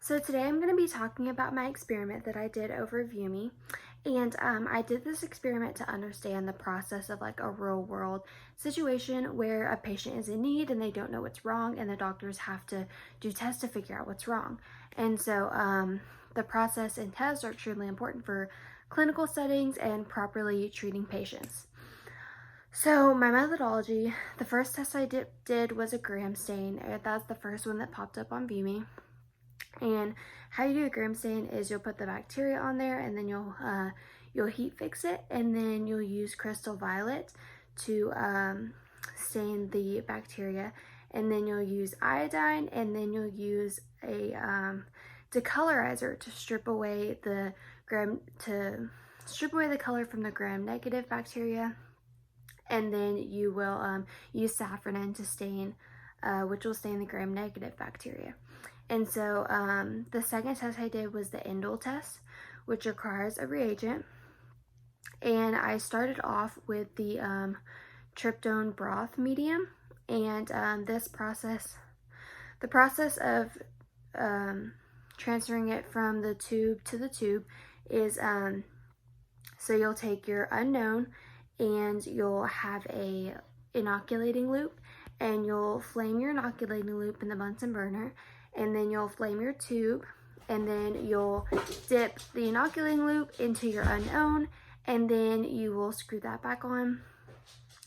So today I'm going to be talking about my experiment that I did over ViewMe. And I did this experiment to understand the process of like a real world situation where a patient is in need and they don't know what's wrong and the doctors have to do tests to figure out what's wrong. And so the process and tests are extremely important for clinical settings and properly treating patients. So my methodology, the first test I did was a gram stain. That's the first one that popped up on ViewMe. And how you do a gram stain is you'll put the bacteria on there and then you'll heat fix it, and then you'll use crystal violet to stain the bacteria, and then you'll use iodine, and then you'll use a decolorizer to strip away the color from the gram negative bacteria, and then you will use safranin to stain, which will stain the gram negative bacteria. And so the second test I did was the indole test, which requires a reagent. And I started off with the tryptone broth medium. And the process of transferring it from the tube to the tube is, so you'll take your unknown and you'll have a inoculating loop, and you'll flame your inoculating loop in the Bunsen burner, and then you'll flame your tube, and then you'll dip the inoculating loop into your unknown, and then you will screw that back on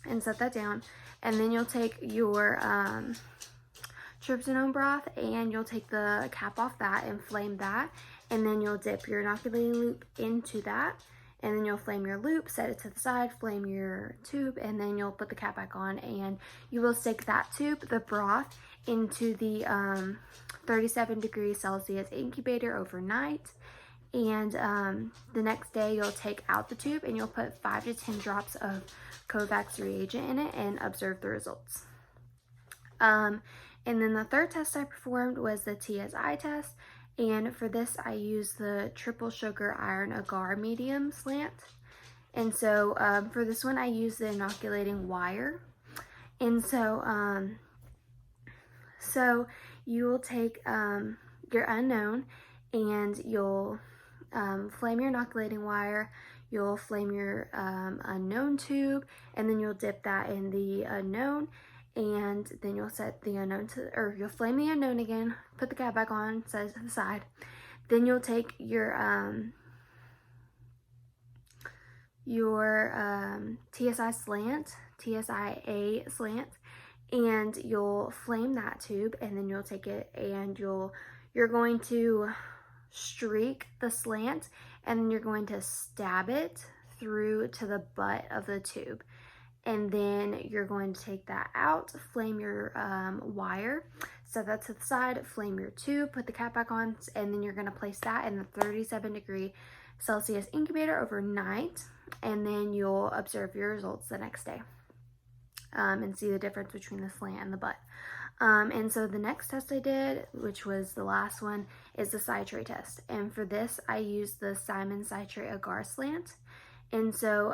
and set that down. And then you'll take your tryptone broth and you'll take the cap off that and flame that, and then you'll dip your inoculating loop into that, and then you'll flame your loop, set it to the side, flame your tube, and then you'll put the cap back on, and you will stick that tube, the broth, into the 37 degrees Celsius incubator overnight. And the next day you'll take out the tube and you'll put 5 to 10 drops of Kovacs reagent in it and observe the results. And then the third test I performed was the TSI test. And for this, I used the triple sugar iron agar medium slant. And so for this one, I used the inoculating wire. And so, so you will take your unknown and you'll flame your inoculating wire, you'll flame your unknown tube, and then you'll dip that in the unknown, and then you'll set the unknown to, or you'll flame the unknown again, put the cap back on, set it to the side. Then you'll take your TSIA slant, and you'll flame that tube, and then you'll take it and you're going to streak the slant, and then you're going to stab it through to the butt of the tube. And then you're going to take that out, flame your wire, set that to the side, flame your tube, put the cap back on, and then you're going to place that in the 37 degree Celsius incubator overnight, and then you'll observe your results the next day and see the difference between the slant and the butt. And so the next test I did, which was the last one, is the citrate test. And for this, I used the Simon citrate agar slant. And so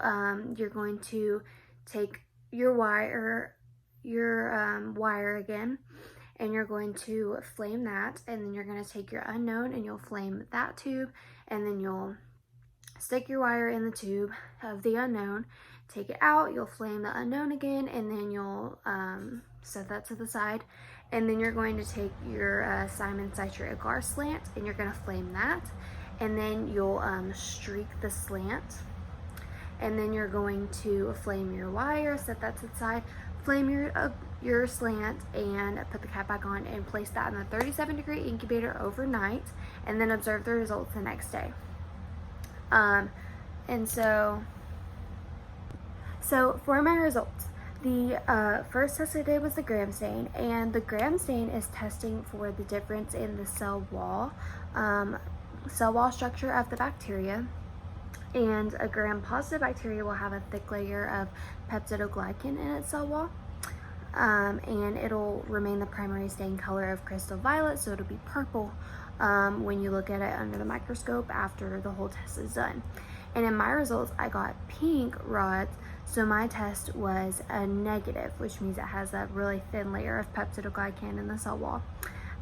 you're going to take your wire again, and you're going to flame that, and then you're going to take your unknown and you'll flame that tube, and then you'll stick your wire in the tube of the unknown, take it out, you'll flame the unknown again, and then you'll set that to the side, and then you're going to take your Simon citrate agar slant and you're going to flame that, and then you'll streak the slant, and then you're going to flame your wire, set that to the side, flame your slant, and put the cap back on and place that in the 37 degree incubator overnight, and then observe the results the next day. And so for my results, the first test I did was the gram stain, and the gram stain is testing for the difference in the cell wall structure of the bacteria. And a gram-positive bacteria will have a thick layer of peptidoglycan in its cell wall, and it'll remain the primary stain color of crystal violet, so it'll be purple when you look at it under the microscope after the whole test is done. And in my results, I got pink rods, so my test was a negative, which means it has a really thin layer of peptidoglycan in the cell wall.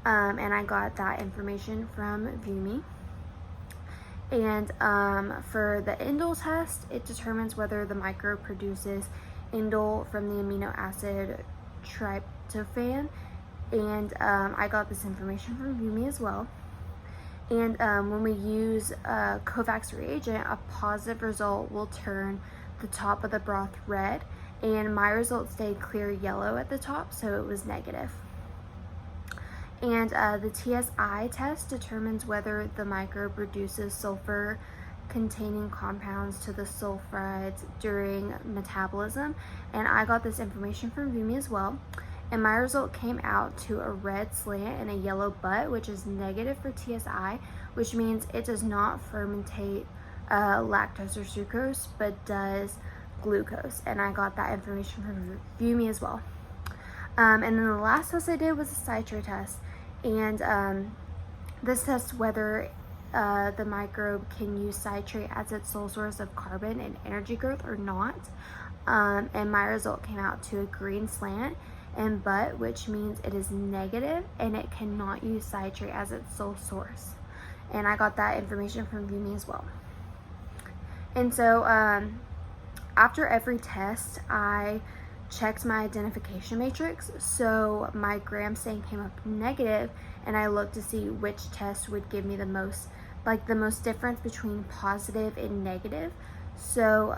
and I got that information from ViewMe. And for the indole test, it determines whether the microbe produces indole from the amino acid tryptophan, and I got this information from ViewMe as well. And when we use a Kovacs reagent, a positive result will turn the top of the broth red, and my result stayed clear yellow at the top, so it was negative. And the TSI test determines whether the microbe reduces sulfur containing compounds to the sulfides during metabolism, and I got this information from ViewMe as well. And my result came out to a red slant and a yellow butt, which is negative for TSI, which means it does not fermentate lactose or sucrose, but does glucose. And I got that information from ViewMe as well. And then the last test I did was a citrate test, and this tests whether the microbe can use citrate as its sole source of carbon and energy growth or not. And my result came out to a green slant and butt, which means it is negative and it cannot use citrate as its sole source. And I got that information from ViewMe as well. And so after every test, I checked my identification matrix. So my gram stain came up negative, and I looked to see which test would give me the most difference between positive and negative, so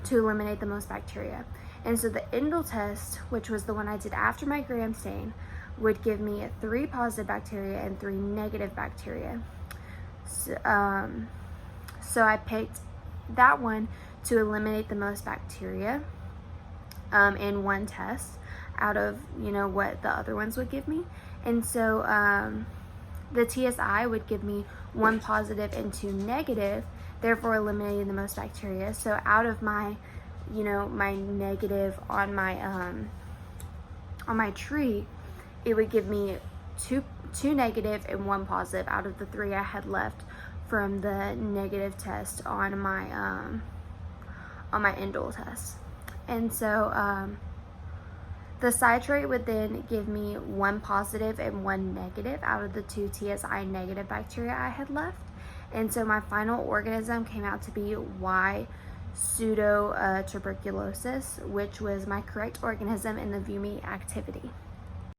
to eliminate the most bacteria. And so the indole test, which was the one I did after my gram stain, would give me 3 positive bacteria and 3 negative bacteria. So I picked that one to eliminate the most bacteria in one test out of what the other ones would give me. And so the TSI would give me 1 positive and 2 negative, therefore eliminating the most bacteria. So out of my my negative on my tree, it would give me two negative and 1 positive out of the 3 I had left from the negative test on my indole test. And so the citrate would then give me 1 positive and 1 negative out of the 2 TSI negative bacteria I had left. And so my final organism came out to be Y. Pseudotuberculosis, which was my correct organism in the ViewMe activity.